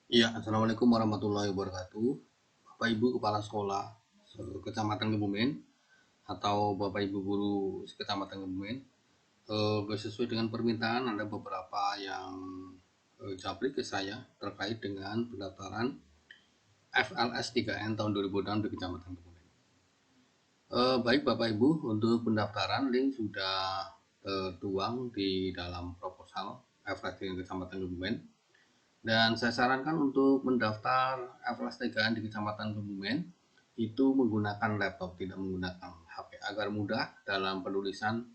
Iya, Assalamualaikum warahmatullahi wabarakatuh. Bapak Ibu Kepala Sekolah Kecamatan Kebumen atau Bapak Ibu Guru Kecamatan Kebumen, sesuai dengan permintaan ada beberapa yang japri ke saya terkait dengan pendaftaran FLS 3N tahun 2006 di Kecamatan Kebumen. Baik Bapak Ibu, untuk pendaftaran link sudah tertuang di dalam proposal FLS di Kecamatan Kebumen. Dan saya sarankan untuk mendaftar FLS 3N di Kecamatan Kebumen itu menggunakan laptop, tidak menggunakan HP, agar mudah dalam penulisan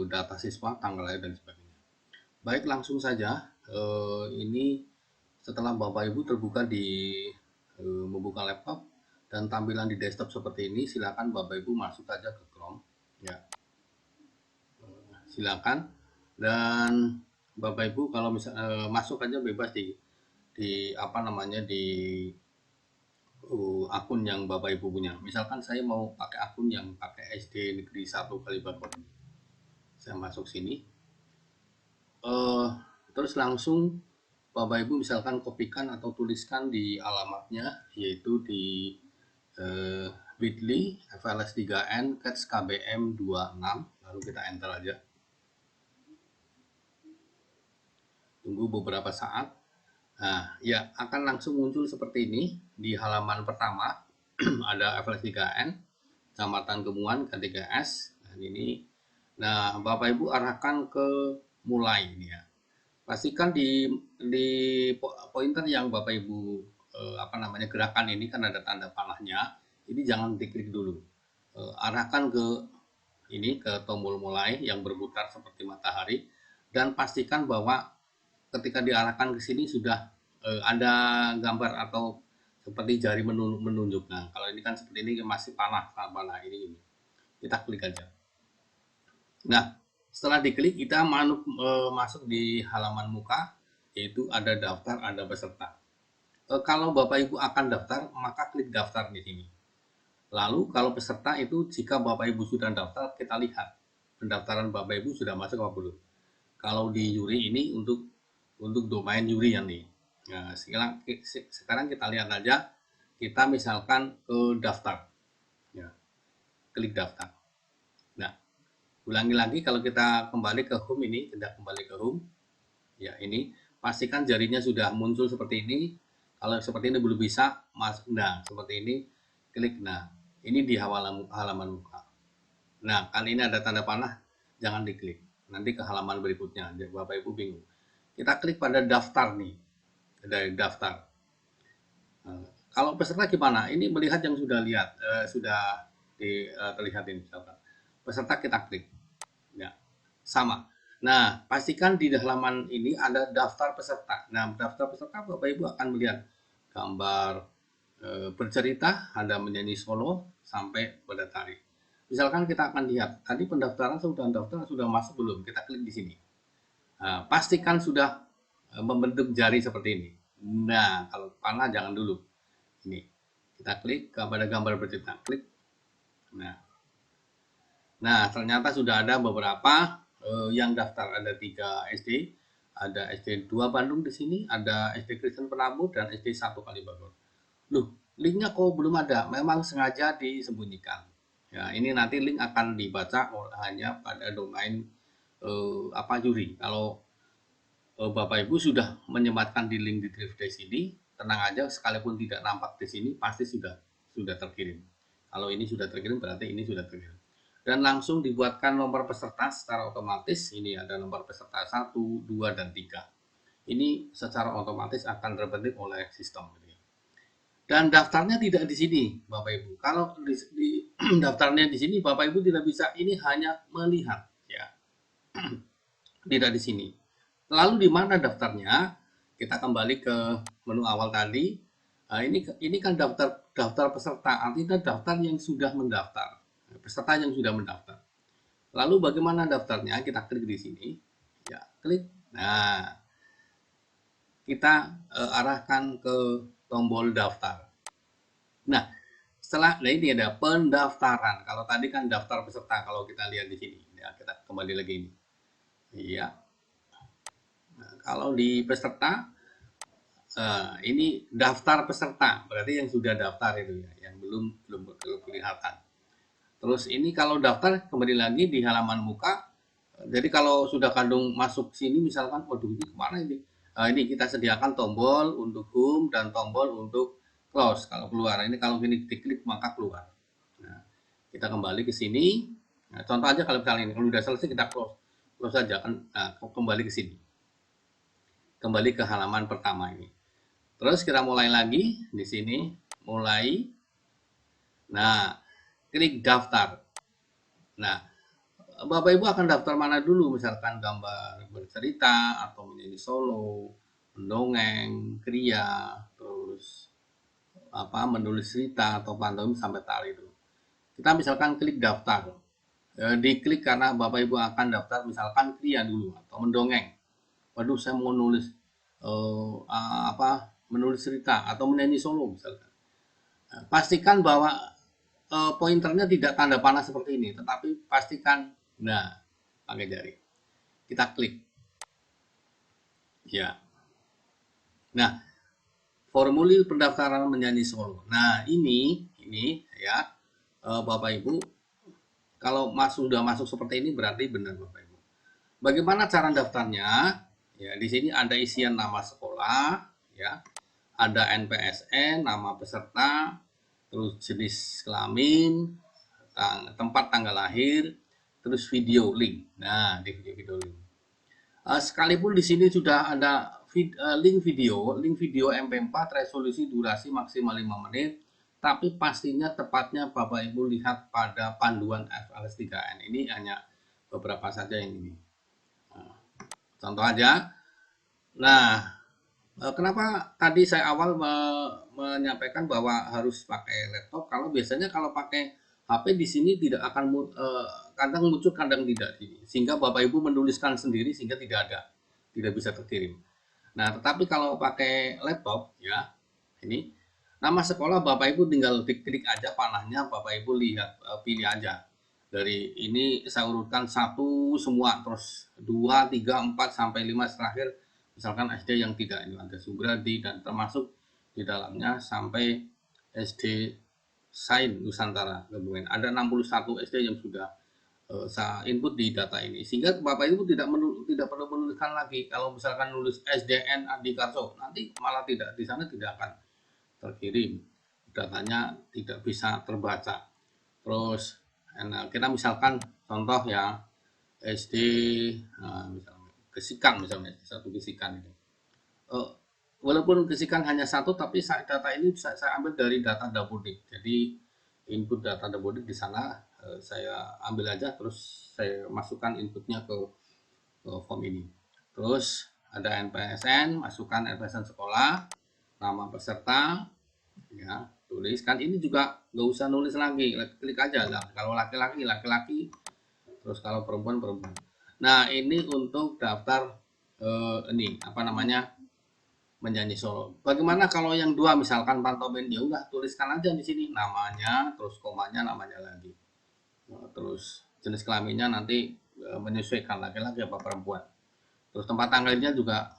data siswa, tanggal lahir dan sebagainya. Baik, langsung saja. Ini setelah Bapak Ibu terbuka di membuka laptop dan tampilan di desktop seperti ini, silakan Bapak Ibu masuk saja ke Chrome, ya, silakan. Dan Bapak Ibu kalau masuk aja bebas di apa namanya di akun yang Bapak Ibu punya. Misalkan saya mau pakai akun yang pakai SD Negeri 1 Kalibakor. Saya masuk sini. Eh Terus langsung Bapak Ibu misalkan kopikan atau tuliskan di alamatnya, yaitu di eh, bit.ly FLS 3N Cats KBM 26, lalu kita enter aja. Tunggu beberapa saat. Nah, ya akan langsung muncul seperti ini di halaman pertama. Ada FLS 3N, Kecamatan Kemuan, K3S. Nah, ini. Nah, Bapak Ibu arahkan ke mulai ini ya. Pastikan di pointer yang Bapak Ibu apa namanya gerakan ini kan ada tanda panahnya. Ini jangan diklik dulu. Arahkan ke ini ke tombol mulai yang berputar seperti matahari dan pastikan bahwa ketika diarahkan ke sini sudah ada gambar atau seperti jari menunjuk. Nah, kalau ini kan seperti ini masih panah, panah ini. Kita klik aja. Nah, setelah diklik kita masuk di halaman muka, yaitu ada daftar, ada peserta. Kalau Bapak Ibu akan daftar, maka klik daftar di sini. Lalu kalau peserta itu jika Bapak Ibu sudah daftar, kita lihat pendaftaran Bapak Ibu sudah masuk apa belum. Kalau di juri ini untuk domain juri yang nih. Nah, sekarang kita lihat aja, kita misalkan ke daftar, ya, klik daftar. Nah, ulangi lagi kalau kita kembali ke home ini, tidak kembali ke home, ya ini pastikan jarinya sudah muncul seperti ini. Kalau seperti ini belum bisa, nah seperti ini, klik. Nah, ini di halaman muka. Nah, kali ini ada tanda panah, jangan diklik. Nanti ke halaman berikutnya, Bapak Ibu bingung. Kita klik pada daftar nih, dari daftar. Nah, kalau peserta gimana? Ini melihat yang sudah lihat, sudah terlihat ini misalkan. Peserta kita klik, ya sama. Nah, pastikan di halaman ini ada daftar peserta. Nah, daftar peserta Bapak Ibu akan melihat gambar bercerita, ada menyanyi solo sampai pada tari. Misalkan kita akan lihat tadi pendaftaran sudah daftar sudah masuk belum? Kita klik di sini. Nah, pastikan sudah membentuk jari seperti ini. Nah, kalau panah jangan dulu. Ini kita klik kepada gambar bercerita, klik. Nah, ternyata sudah ada beberapa yang daftar, ada 3 SD, ada SD 2 Bandung di sini, ada SD Kristen Penabur dan SD 1 Kalibagor. Loh, linknya kok belum ada? Memang sengaja disembunyikan. Ya, ini nanti link akan dibaca hanya pada domain apa juri. Kalau Bapak Ibu sudah menyematkan di link di drive di sini, tenang aja, sekalipun tidak nampak di sini pasti sudah terkirim. Kalau ini sudah terkirim berarti ini sudah terkirim. Dan langsung dibuatkan nomor peserta secara otomatis. Ini ada nomor peserta 1, 2, dan 3. Ini secara otomatis akan terbentuk oleh sistem. Dan daftarnya tidak di sini, Bapak Ibu. Kalau di daftarnya di sini, Bapak Ibu tidak bisa. Ini hanya melihat, ya, tidak di sini. Lalu di mana daftarnya? Kita kembali ke menu awal tadi. Nah, ini kan daftar peserta, artinya daftar yang sudah mendaftar, peserta yang sudah mendaftar. Lalu bagaimana daftarnya? Kita klik di sini, ya klik. Nah, kita arahkan ke tombol daftar. Nah, nah ini ada pendaftaran. Kalau tadi kan daftar peserta, kalau kita lihat di sini, ya kita kembali lagi ini. Iya. Nah, kalau di peserta Ini daftar peserta, berarti yang sudah daftar itu ya, yang belum kelihatan. Terus ini kalau daftar kembali lagi di halaman muka. Jadi kalau sudah kandung masuk sini misalkan, waduh ini kemana ini? Ini kita sediakan tombol untuk home dan tombol untuk close kalau keluar. Ini kalau ini diklik maka keluar. Nah, kita kembali ke sini. Nah, contoh aja kalau misalnya ini, kalau sudah selesai kita close saja kan. Nah, kembali ke sini. Kembali ke halaman pertama ini. Terus kita mulai lagi di sini, mulai. Nah, klik daftar. Nah, Bapak Ibu akan daftar mana dulu? Misalkan gambar bercerita atau menyanyi solo, mendongeng, kriya, terus menulis cerita atau pantomim sampai tari itu. Kita misalkan klik daftar. Diklik karena Bapak Ibu akan daftar misalkan kriya dulu atau mendongeng. Waduh, saya mau nulis menulis cerita atau menyanyi solo misalkan. Pastikan bahwa pointernya tidak tanda panah seperti ini, tetapi pastikan, nah, pakai jari. Kita klik. Ya. Nah, formulir pendaftaran menyanyi solo. Nah, ini ya, Bapak Ibu, kalau sudah masuk seperti ini berarti benar Bapak Ibu. Bagaimana cara daftarnya? Ya, di sini ada isian nama sekolah, ya. Ada NPSN, nama peserta, terus jenis kelamin, tempat tanggal lahir, terus video link. Nah, di video link. Sekalipun di sini sudah ada link video MP4 resolusi durasi maksimal 5 menit, tapi pastinya tepatnya Bapak Ibu lihat pada panduan FLS 3N. Ini hanya beberapa saja yang ini. Contoh aja. Nah, kenapa tadi saya awal menyampaikan bahwa harus pakai laptop? Kalau biasanya kalau pakai HP di sini tidak akan kadang muncul, kadang tidak, sehingga Bapak Ibu menuliskan sendiri sehingga tidak bisa terkirim. Nah, tetapi kalau pakai laptop ya, ini nama sekolah Bapak Ibu tinggal klik aja panahnya, Bapak Ibu lihat, pilih aja. Dari ini saya urutkan satu semua, terus 2, 3, 4 sampai 5 terakhir. Misalkan SD yang tidak, ini ada Subradi dan termasuk di dalamnya sampai SD Sain Nusantara gabungan. Ada 61 SD yang sudah saya input di data ini, sehingga Bapak Ibu tidak perlu menuliskan lagi. Kalau misalkan nulis SDN Adi Karso, nanti malah di sana tidak akan terkirim, datanya tidak bisa terbaca. Terus kita misalkan contoh ya, SD misalnya Gesikan, misalnya satu Gesikan itu. Walaupun Gesikan hanya satu, tapi data ini saya ambil dari data Dapodik. Jadi input data Dapodik di sana saya ambil aja, terus saya masukkan inputnya ke form ini. Terus ada NPSN, masukkan NPSN sekolah, nama peserta, ya, tuliskan. Ini juga nggak usah nulis lagi, klik aja lah. Kalau laki-laki, terus kalau perempuan. Nah, ini untuk daftar ini menyanyi solo. Bagaimana kalau yang dua, misalkan pantomim, ya udah tuliskan aja di sini namanya, terus komanya namanya lagi. Terus jenis kelaminnya nanti menyesuaikan laki-laki apa perempuan. Terus tempat tanggalnya juga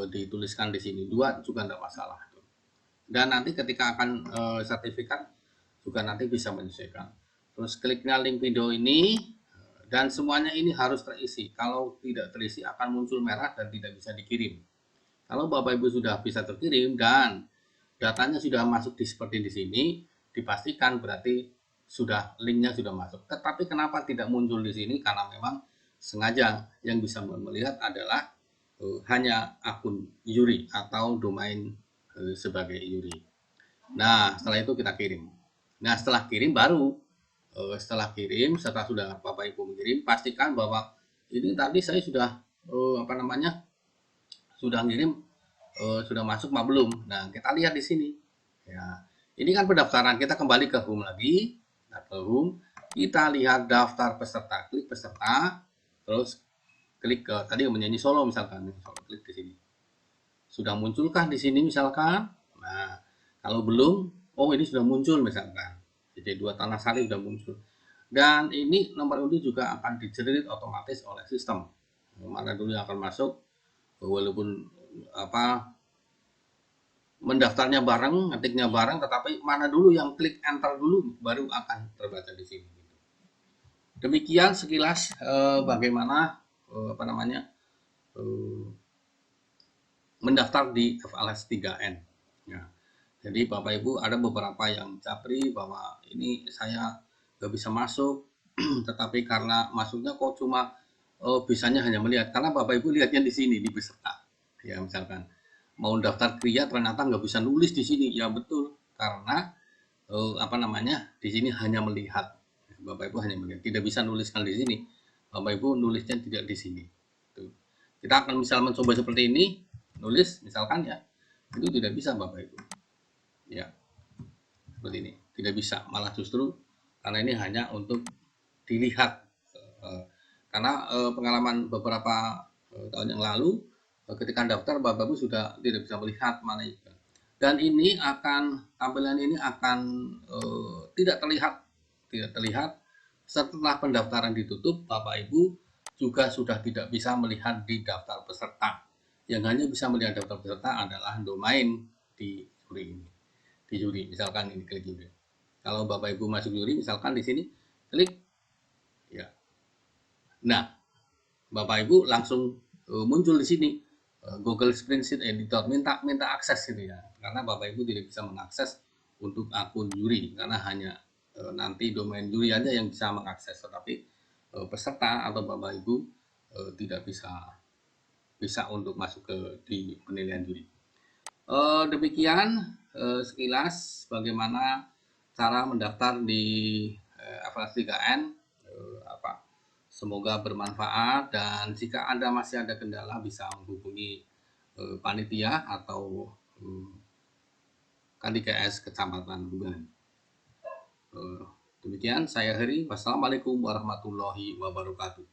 dituliskan di sini. Dua juga tidak masalah. Dan nanti ketika akan sertifikat juga nanti bisa menyesuaikan. Terus kliknya link video ini, dan semuanya ini harus terisi. Kalau tidak terisi akan muncul merah dan tidak bisa dikirim. Kalau Bapak Ibu sudah bisa terkirim dan datanya sudah masuk seperti di sini, dipastikan berarti linknya sudah masuk. Tetapi kenapa tidak muncul di sini? Karena memang sengaja yang bisa melihat adalah hanya akun Yuri atau domain sebagai Yuri. Nah, setelah itu kita kirim. Nah, setelah kirim setelah sudah Bapak Ibu mengirim, pastikan bahwa ini tadi saya sudah sudah ngirim, sudah masuk apa belum. Nah, kita lihat di sini. Ya, ini kan pendaftaran. Kita kembali ke home lagi. Kita lihat daftar peserta. Klik peserta, terus klik ke tadi menyanyi solo misalkan. Klik di sini. Sudah munculkah di sini misalkan? Nah, kalau belum, ini sudah muncul misalkan. Jadi 2 Tanah Sari sudah muncul. Dan ini nomor undi juga akan di-generate otomatis oleh sistem. Mana dulu yang akan masuk, walaupun mendaftarnya bareng, ngetiknya bareng, tetapi mana dulu yang klik enter dulu baru akan terbaca di sini. Demikian sekilas bagaimana mendaftar di FLS 3N. Ya. Jadi Bapak Ibu ada beberapa yang capri bahwa ini saya nggak bisa masuk, tetapi karena masuknya kok cuma bisanya hanya melihat, karena Bapak Ibu lihatnya di sini di peserta. Ya misalkan mau daftar kriya ternyata nggak bisa nulis di sini, ya betul karena di sini hanya melihat. Bapak Ibu hanya melihat, tidak bisa nuliskan di sini. Bapak Ibu nulisnya tidak di sini. Tuh. Kita akan misal mencoba seperti ini, nulis misalkan ya, itu tidak bisa Bapak Ibu. Ya, seperti ini, tidak bisa. Malah justru karena ini hanya untuk dilihat. Karena pengalaman beberapa tahun yang lalu, ketika daftar Bapak Ibu sudah tidak bisa melihat mana itu. Dan ini tampilan ini akan tidak terlihat setelah pendaftaran ditutup. Bapak Ibu juga sudah tidak bisa melihat di daftar peserta. Yang hanya bisa melihat daftar peserta adalah domain di juri ini. Di juri, misalkan ini klik juri. Kalau Bapak Ibu masuk juri, misalkan di sini klik, ya. Nah, Bapak Ibu langsung muncul di sini Google Spreadsheet Editor, minta akses gitu ya, karena Bapak Ibu tidak bisa mengakses untuk akun juri karena hanya nanti domain juri aja yang bisa mengakses, tetapi peserta atau Bapak Ibu tidak bisa untuk masuk ke di penilaian juri. Demikian sekilas bagaimana cara mendaftar di FLS 3N. Semoga bermanfaat, dan jika Anda masih ada kendala bisa menghubungi panitia atau KDKS Kecamatan Bugan. Demikian saya Heri. Wassalamualaikum warahmatullahi wabarakatuh.